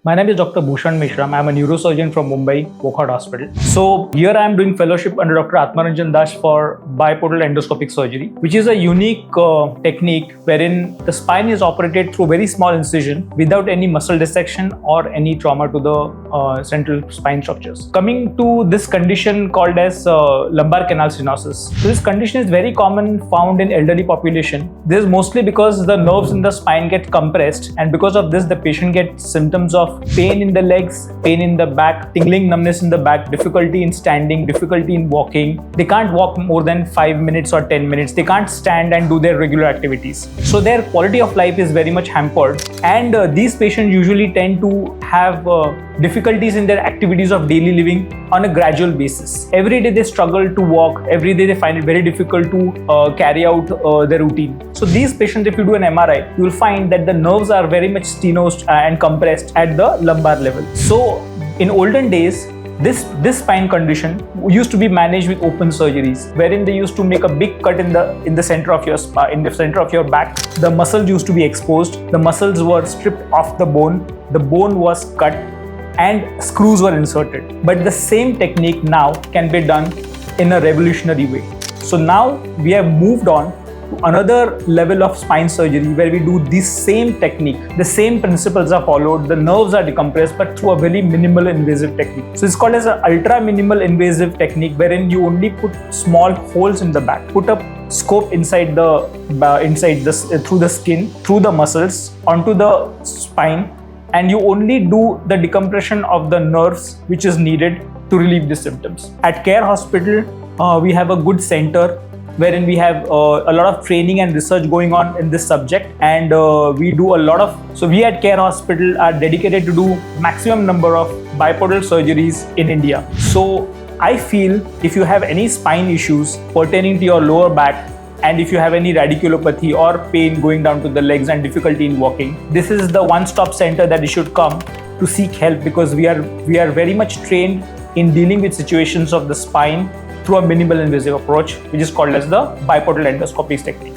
My name is Dr. Bhushan Meshram. I'm a neurosurgeon from Mumbai, Wokhart Hospital. So here I am doing fellowship under Dr. Atmaranjan Dash for Biportal Endoscopic Surgery, which is a unique technique wherein the spine is operated through very small incision without any muscle dissection or any trauma to the central spine structures. Coming to this condition called as lumbar canal stenosis. So this condition is very common, found in elderly population. This is mostly because the nerves in the spine get compressed, and because of this the patient gets symptoms of pain in the legs, pain in the back, tingling numbness in the back, difficulty in standing, difficulty in walking. They can't walk more than 5 minutes or 10 minutes. They can't stand and do their regular activities. So their quality of life is very much hampered, and these patients usually tend to have difficulties in their activities of daily living on a gradual basis. Every day they struggle to walk, every day they find it very difficult to carry out their routine. So these patients, if you do an MRI, you will find that the nerves are very much stenosed and compressed at the lumbar level. So in olden days, this spine condition used to be managed with open surgeries, wherein they used to make a big cut in the center of your spine, in the center of your back. The muscles used to be exposed. The muscles were stripped off the bone. The bone was cut, and screws were inserted. But the same technique now can be done in a revolutionary way. So now we have moved on to another level of spine surgery where we do this same technique. The same principles are followed. The nerves are decompressed, but through a very minimal invasive technique. So it's called as an ultra minimal invasive technique, wherein you only put small holes in the back, put a scope inside through the skin, through the muscles, onto the spine, and you only do the decompression of the nerves which is needed to relieve the symptoms. At Care Hospital, we have a good center wherein we have a lot of training and research going on in this subject, and we do a lot of, so we at Care Hospital are dedicated to do maximum number of biportal surgeries in India. So I feel if you have any spine issues pertaining to your lower back, and if you have any radiculopathy or pain going down to the legs and difficulty in walking, this is the one-stop center that you should come to seek help, because we are very much trained in dealing with situations of the spine through a minimal invasive approach, which is called as the biportal endoscopic technique.